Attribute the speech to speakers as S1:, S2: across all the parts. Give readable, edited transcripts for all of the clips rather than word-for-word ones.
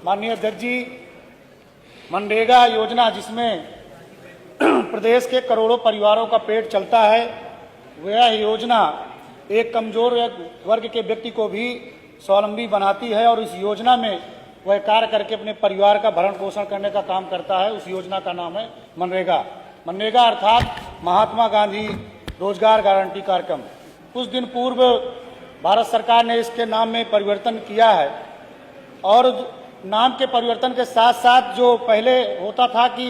S1: माननीय अध्यक्ष जी, मनरेगा योजना जिसमें प्रदेश के करोड़ों परिवारों का पेट चलता है, वह योजना एक कमजोर वर्ग के व्यक्ति को भी स्वावलंबी बनाती है और इस योजना में वह कार्य करके अपने परिवार का भरण पोषण करने का काम करता है। उस योजना का नाम है मनरेगा। मनरेगा अर्थात महात्मा गांधी रोजगार गारंटी कार्यक्रम। कुछ दिन पूर्व भारत सरकार ने इसके नाम में परिवर्तन किया है और नाम के परिवर्तन के साथ साथ जो पहले होता था कि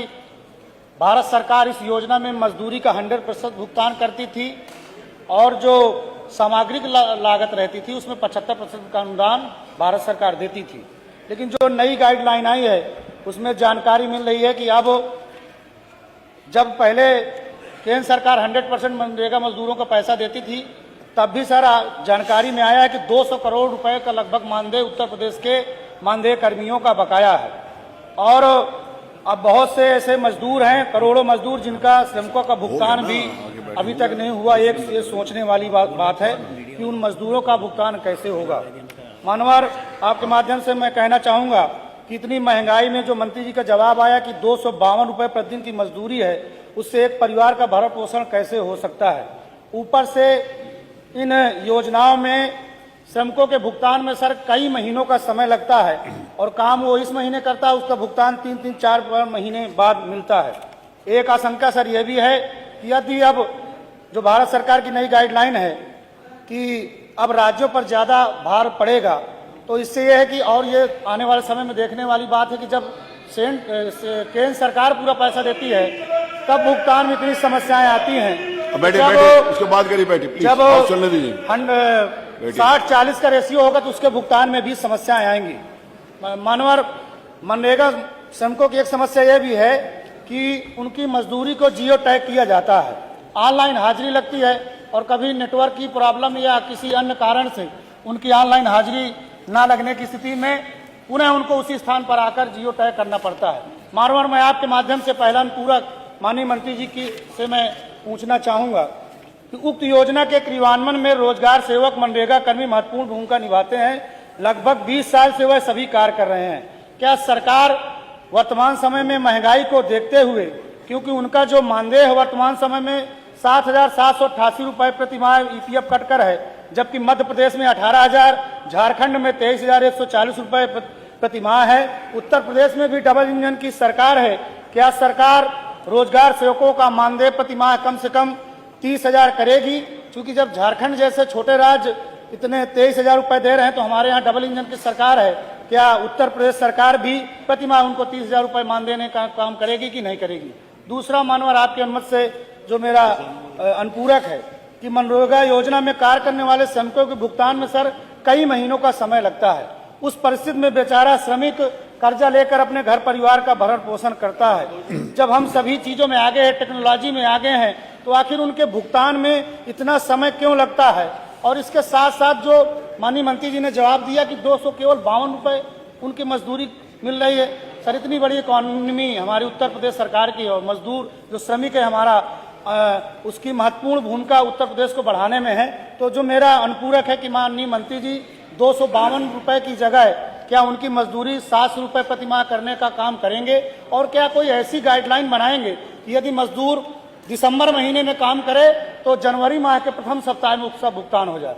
S1: भारत सरकार इस योजना में मजदूरी का 100% भुगतान करती थी और जो सामग्रिक लागत रहती थी उसमें 75% का अनुदान भारत सरकार देती थी। लेकिन जो नई गाइडलाइन आई है उसमें जानकारी मिल रही है कि अब जब पहले केंद्र सरकार 100% मनरेगा मजदूरों को पैसा देती थी, तब भी सर जानकारी में आया है कि 200 करोड़ रुपए का लगभग मानदेय उत्तर प्रदेश के मानदेय कर्मियों का बकाया है। और अब बहुत से ऐसे मजदूर हैं, करोड़ों मजदूर, जिनका श्रमिकों का भुगतान भी अभी तक नहीं हुआ। एक ये सोचने वाली बात है कि उन मजदूरों का भुगतान कैसे होगा। मानवर, आपके माध्यम से मैं कहना चाहूंगा कि इतनी महंगाई में जो मंत्री जी का जवाब आया कि 252 रुपए प्रतिदिन की मजदूरी है, उससे एक परिवार का भरण पोषण कैसे हो सकता है। ऊपर से इन योजनाओं में श्रमिकों के भुगतान में सर कई महीनों का समय लगता है और काम वो इस महीने करता है, उसका भुगतान 3-4 महीने बाद मिलता है। एक आशंका सर यह भी है कि यदि अब जो भारत सरकार की नई गाइडलाइन है कि अब राज्यों पर ज्यादा भार पड़ेगा, तो इससे यह है कि और ये आने वाले समय में देखने वाली बात है कि जब केंद्र सरकार पूरा पैसा देती है तब भुगतान में इतनी समस्याएं आती हैं।
S2: उसके बाद
S1: जब 60-40 का रेशियो होगा तो उसके भुगतान में भी समस्याएं आएंगी। मानवर, मनरेगा श्रमिकों की एक समस्या यह भी है कि उनकी मजदूरी को जियो टैग किया जाता है, ऑनलाइन हाजिरी लगती है और कभी नेटवर्क की प्रॉब्लम या किसी अन्य कारण से उनकी ऑनलाइन हाजिरी ना लगने की स्थिति में पुनः उनको उसी स्थान पर आकर जियो टैग करना पड़ता है। मानवर, मैं आपके माध्यम से पहला अनुपूरक माननीय मंत्री जी की से मैं पूछना चाहूंगा कि उक्त योजना के क्रियान्वयन में रोजगार सेवक मनरेगा कर्मी महत्वपूर्ण भूमिका निभाते हैं। लगभग 20 साल से वह सभी कार्य कर रहे हैं। क्या सरकार वर्तमान समय में महंगाई को देखते हुए, क्योंकि उनका जो मानदेय है वर्तमान समय में 7,788 रुपए प्रति माह ईपीएफ कटकर है, जबकि मध्य प्रदेश में 18,000, झारखंड में 23,140 रुपए प्रति माह है, उत्तर प्रदेश में भी डबल इंजन की सरकार है। क्या सरकार रोजगार सेवकों का मानदेय प्रति माह कम से कम 30,000 करेगी? क्योंकि जब झारखंड जैसे छोटे राज्य इतने 23,000 रुपए दे रहे हैं तो हमारे यहाँ डबल इंजन की सरकार है, क्या उत्तर प्रदेश सरकार भी प्रति माह उनको 30,000 रुपए मान देने का काम करेगी कि नहीं करेगी? दूसरा, मानवर, आपकी अनुमति से जो मेरा अनुपूरक है कि मनरेगा योजना में कार्य करने वाले श्रमिकों के भुगतान में सर कई महीनों का समय लगता है। उस परिस्थिति में बेचारा श्रमिक कर्जा लेकर अपने घर परिवार का भरण पोषण करता है। जब हम सभी चीजों में आगे हैं, टेक्नोलॉजी में आगे हैं, तो आखिर उनके भुगतान में इतना समय क्यों लगता है? और इसके साथ साथ जो माननीय मंत्री जी ने जवाब दिया कि 252 रुपए उनकी मजदूरी मिल रही है। सर, इतनी बड़ी इकोनॉमी हमारी उत्तर प्रदेश सरकार की और मजदूर जो श्रमिक है हमारा, उसकी महत्वपूर्ण भूमिका उत्तर प्रदेश को बढ़ाने में है। तो जो मेरा अनुपूरक है कि माननीय मंत्री जी 252 रुपए की जगह क्या उनकी मजदूरी 700 रुपए प्रति माह करने का काम करेंगे? और क्या कोई ऐसी गाइडलाइन बनाएंगे कि यदि मजदूर दिसंबर महीने में काम करे तो जनवरी माह के प्रथम सप्ताह में उसका भुगतान हो जाए?